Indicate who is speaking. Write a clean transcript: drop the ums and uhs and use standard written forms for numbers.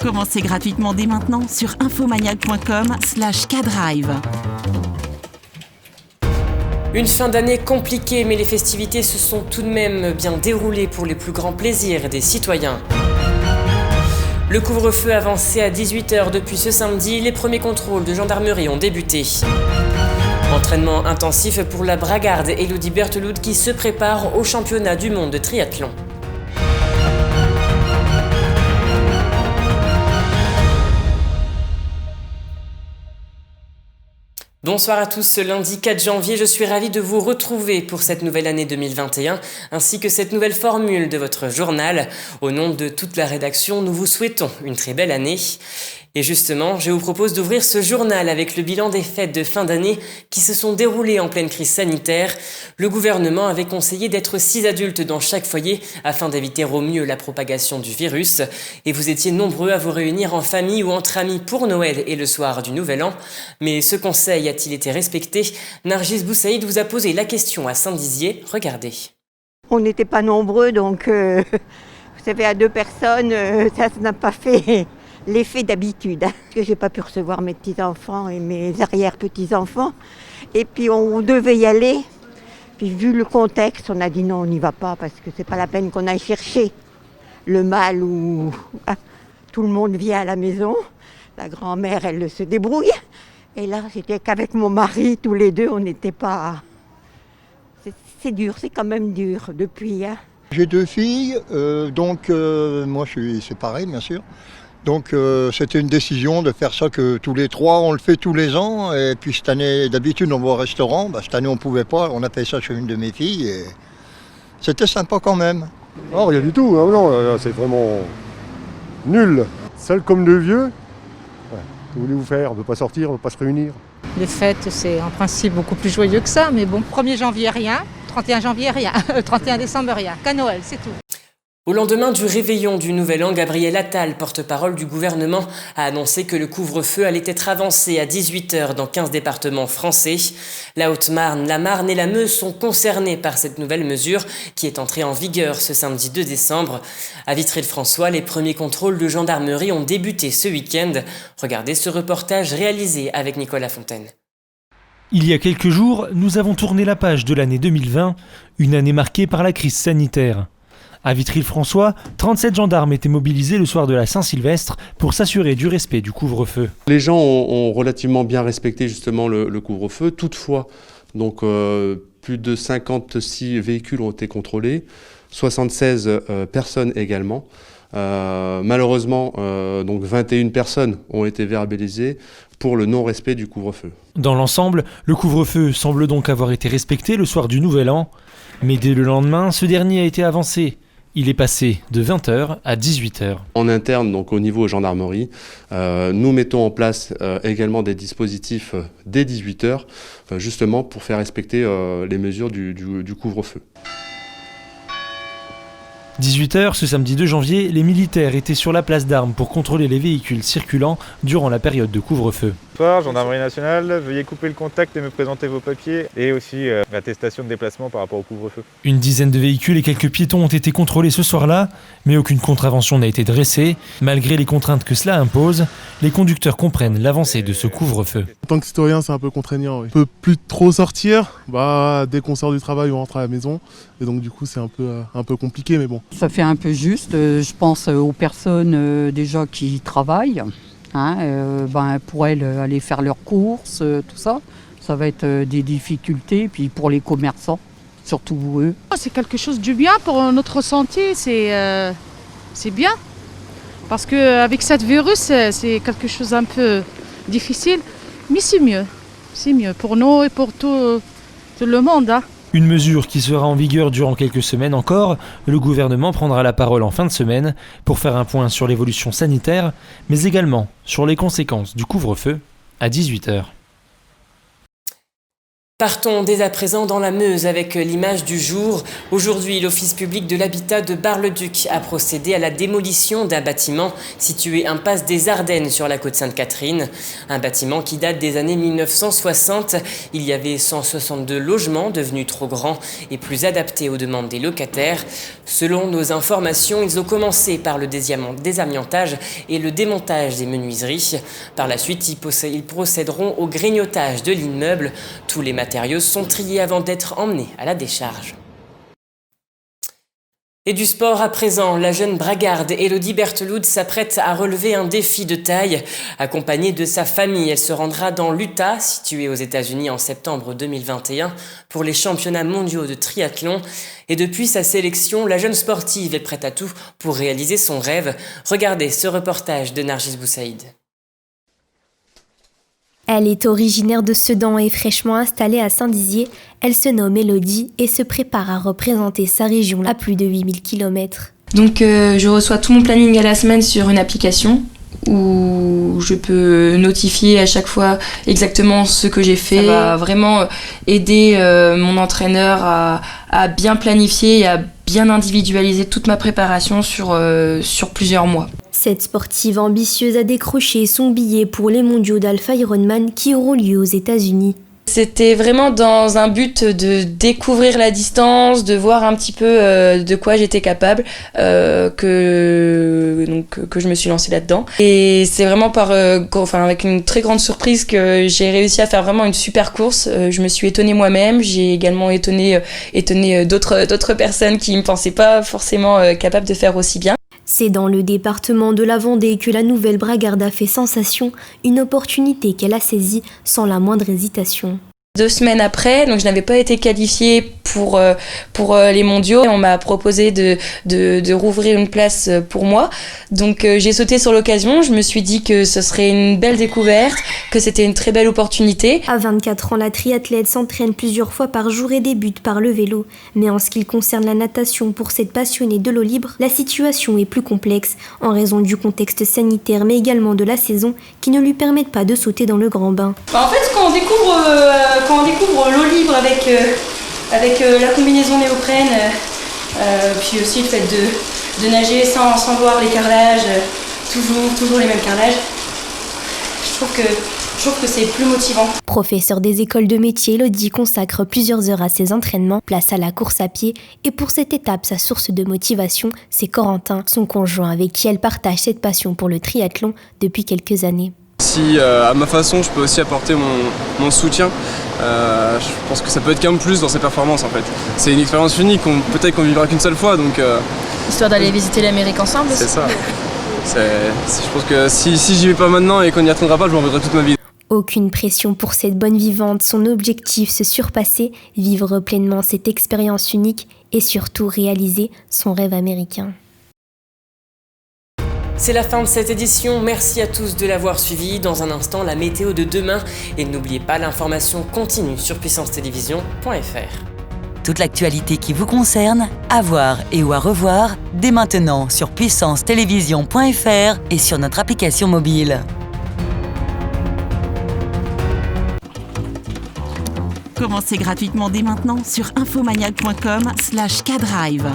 Speaker 1: Commencez gratuitement dès maintenant sur infomaniac.com/K-Drive.
Speaker 2: Une fin d'année compliquée, mais les festivités se sont tout de même bien déroulées pour les plus grands plaisirs des citoyens. Le couvre-feu avancé à 18h depuis ce samedi, les premiers contrôles de gendarmerie ont débuté. Entraînement intensif pour la bragarde Elodie Bertheloud qui se prépare au championnat du monde de triathlon. Bonsoir à tous, ce lundi 4 janvier, je suis ravi de vous retrouver pour cette nouvelle année 2021, ainsi que cette nouvelle formule de votre journal. Au nom de toute la rédaction, nous vous souhaitons une très belle année. Et justement, je vous propose d'ouvrir ce journal avec le bilan des fêtes de fin d'année qui se sont déroulées en pleine crise sanitaire. Le gouvernement avait conseillé d'être 6 adultes dans chaque foyer afin d'éviter au mieux la propagation du virus. Et vous étiez nombreux à vous réunir en famille ou entre amis pour Noël et le soir du Nouvel An. Mais ce conseil a-t-il été respecté? Nargis Boussaïd vous a posé la question à Saint-Dizier. Regardez.
Speaker 3: On n'était pas nombreux, donc vous savez, à 2 personnes, ça n'a pas fait l'effet d'habitude. Parce que j'ai pas pu recevoir mes petits-enfants et mes arrière-petits-enfants. Et puis on devait y aller. Puis vu le contexte, on a dit non, on n'y va pas parce que c'est pas la peine qu'on aille chercher le mal où tout le monde vient à la maison. La grand-mère, elle se débrouille. Et là, c'était qu'avec mon mari, tous les deux, on n'était pas... C'est dur, c'est quand même dur depuis.
Speaker 4: J'ai 2 filles, moi je suis séparé bien sûr. Donc c'était une décision de faire ça que tous les 3, on le fait tous les ans. Et puis cette année, d'habitude on va au restaurant, cette année on ne pouvait pas, on a fait ça chez une de mes filles et c'était sympa quand même.
Speaker 5: Non, rien du tout, non, c'est vraiment nul. Seul comme 2 vieux, que voulez-vous faire? On ne veut pas sortir, on ne veut pas se réunir.
Speaker 6: Les fêtes, c'est en principe beaucoup plus joyeux que ça, mais bon, 1er janvier, rien, 31 janvier, rien, 31 décembre, rien, qu'à Noël, c'est tout.
Speaker 2: Au lendemain du réveillon du Nouvel An, Gabriel Attal, porte-parole du gouvernement, a annoncé que le couvre-feu allait être avancé à 18h dans 15 départements français. La Haute-Marne, la Marne et la Meuse sont concernés par cette nouvelle mesure qui est entrée en vigueur ce samedi 2 décembre. À Vitry-le-François, les premiers contrôles de gendarmerie ont débuté ce week-end. Regardez ce reportage réalisé avec Nicolas Fontaine.
Speaker 7: Il y a quelques jours, nous avons tourné la page de l'année 2020, une année marquée par la crise sanitaire. À Vitry-le-François, 37 gendarmes étaient mobilisés le soir de la Saint-Sylvestre pour s'assurer du respect du couvre-feu.
Speaker 8: Les gens ont relativement bien respecté justement le couvre-feu. Toutefois, donc, plus de 56 véhicules ont été contrôlés, 76 personnes également. Malheureusement, donc 21 personnes ont été verbalisées pour le non-respect du couvre-feu.
Speaker 7: Dans l'ensemble, le couvre-feu semble donc avoir été respecté le soir du Nouvel An, mais dès le lendemain, ce dernier a été avancé. Il est passé de 20h à 18h.
Speaker 8: En interne, donc au niveau gendarmerie, nous mettons en place également des dispositifs dès 18h, justement pour faire respecter les mesures du couvre-feu.
Speaker 7: 18h, ce samedi 2 janvier, les militaires étaient sur la place d'Armes pour contrôler les véhicules circulant durant la période de couvre-feu.
Speaker 9: Bonsoir, gendarmerie nationale, veuillez couper le contact et me présenter vos papiers et aussi l'attestation de déplacement par rapport au couvre-feu.
Speaker 7: Une dizaine de véhicules et quelques piétons ont été contrôlés ce soir-là, mais aucune contravention n'a été dressée. Malgré les contraintes que cela impose, les conducteurs comprennent l'avancée de ce couvre-feu.
Speaker 10: En tant que citoyen, c'est un peu contraignant. Oui. On peut plus trop sortir, dès qu'on sort du travail, on rentre à la maison. Et donc du coup, c'est un peu compliqué, mais bon.
Speaker 11: Ça fait un peu juste, je pense aux personnes déjà qui travaillent. Pour elles aller faire leurs courses, tout ça, ça va être des difficultés. Puis pour les commerçants, surtout eux.
Speaker 12: C'est quelque chose du bien pour notre santé, c'est bien. Parce qu'avec cette virus, c'est quelque chose un peu difficile, mais c'est mieux. C'est mieux pour nous et pour tout le monde.
Speaker 7: Une mesure qui sera en vigueur durant quelques semaines encore. Le gouvernement prendra la parole en fin de semaine pour faire un point sur l'évolution sanitaire, mais également sur les conséquences du couvre-feu à 18h.
Speaker 2: Partons dès à présent dans la Meuse avec l'image du jour. Aujourd'hui, l'Office public de l'habitat de Bar-le-Duc a procédé à la démolition d'un bâtiment situé impasse des Ardennes sur la côte Sainte-Catherine. Un bâtiment qui date des années 1960. Il y avait 162 logements devenus trop grands et plus adaptés aux demandes des locataires. Selon nos informations, ils ont commencé par le désamiantage et le démontage des menuiseries. Par la suite, ils procéderont au grignotage de l'immeuble. Tous les matériaux sont triés avant d'être emmenés à la décharge. Et du sport à présent, la jeune bragarde Élodie Bertheloud s'apprête à relever un défi de taille. Accompagnée de sa famille, elle se rendra dans l'Utah, situé aux États-Unis en septembre 2021, pour les championnats mondiaux de triathlon. Et depuis sa sélection, la jeune sportive est prête à tout pour réaliser son rêve. Regardez ce reportage de Nargis Boussaïd.
Speaker 13: Elle est originaire de Sedan et fraîchement installée à Saint-Dizier. Elle se nomme Élodie et se prépare à représenter sa région à plus de 8000 km.
Speaker 14: Donc je reçois tout mon planning à la semaine sur une application où je peux notifier à chaque fois exactement ce que j'ai fait. Ça va vraiment aider mon entraîneur à bien planifier et à bien individualiser toute ma préparation sur plusieurs mois.
Speaker 13: Cette sportive ambitieuse a décroché son billet pour les mondiaux d'Alpha Ironman qui auront lieu aux États-Unis.
Speaker 14: C'était vraiment dans un but de découvrir la distance, de voir un petit peu de quoi j'étais capable, que je me suis lancée là-dedans. Et c'est vraiment avec une très grande surprise que j'ai réussi à faire vraiment une super course. Je me suis étonnée moi-même, j'ai également étonné d'autres personnes qui ne pensaient pas forcément capables de faire aussi bien.
Speaker 13: C'est dans le département de la Vendée que la nouvelle bragarde a fait sensation, une opportunité qu'elle a saisie sans la moindre hésitation.
Speaker 14: 2 semaines après, donc je n'avais pas été qualifiée pour les mondiaux. On m'a proposé de rouvrir une place pour moi. Donc j'ai sauté sur l'occasion. Je me suis dit que ce serait une belle découverte, que c'était une très belle opportunité.
Speaker 13: À 24 ans, la triathlète s'entraîne plusieurs fois par jour et débute par le vélo. Mais en ce qui concerne la natation, pour cette passionnée de l'eau libre, la situation est plus complexe en raison du contexte sanitaire mais également de la saison qui ne lui permettent pas de sauter dans le grand bain.
Speaker 14: En fait, quand on découvre l'eau libre avec la combinaison néoprène, puis aussi le fait de nager sans voir les carrelages, toujours les mêmes carrelages, je trouve que c'est plus motivant.
Speaker 13: Professeure des écoles de métier, Élodie consacre plusieurs heures à ses entraînements, place à la course à pied et pour cette étape, sa source de motivation, c'est Corentin, son conjoint avec qui elle partage cette passion pour le triathlon depuis quelques années.
Speaker 15: Si à ma façon je peux aussi apporter mon soutien, je pense que ça peut être qu'un plus dans ses performances en fait. C'est une expérience unique, peut-être qu'on vivra qu'une seule fois donc...
Speaker 16: Histoire d'aller visiter l'Amérique ensemble.
Speaker 15: C'est ça. Je pense que si j'y vais pas maintenant et qu'on n'y atteindra pas, je m'en voudrais toute ma vie.
Speaker 13: Aucune pression pour cette bonne vivante, son objectif se surpasser, vivre pleinement cette expérience unique et surtout réaliser son rêve américain.
Speaker 2: C'est la fin de cette édition, merci à tous de l'avoir suivi. Dans un instant, la météo de demain. Et n'oubliez pas, l'information continue sur puissancetélévision.fr.
Speaker 1: Toute l'actualité qui vous concerne, à voir et ou à revoir, dès maintenant sur puissancetélévision.fr et sur notre application mobile. Commencez gratuitement dès maintenant sur infomaniac.com/K-Drive.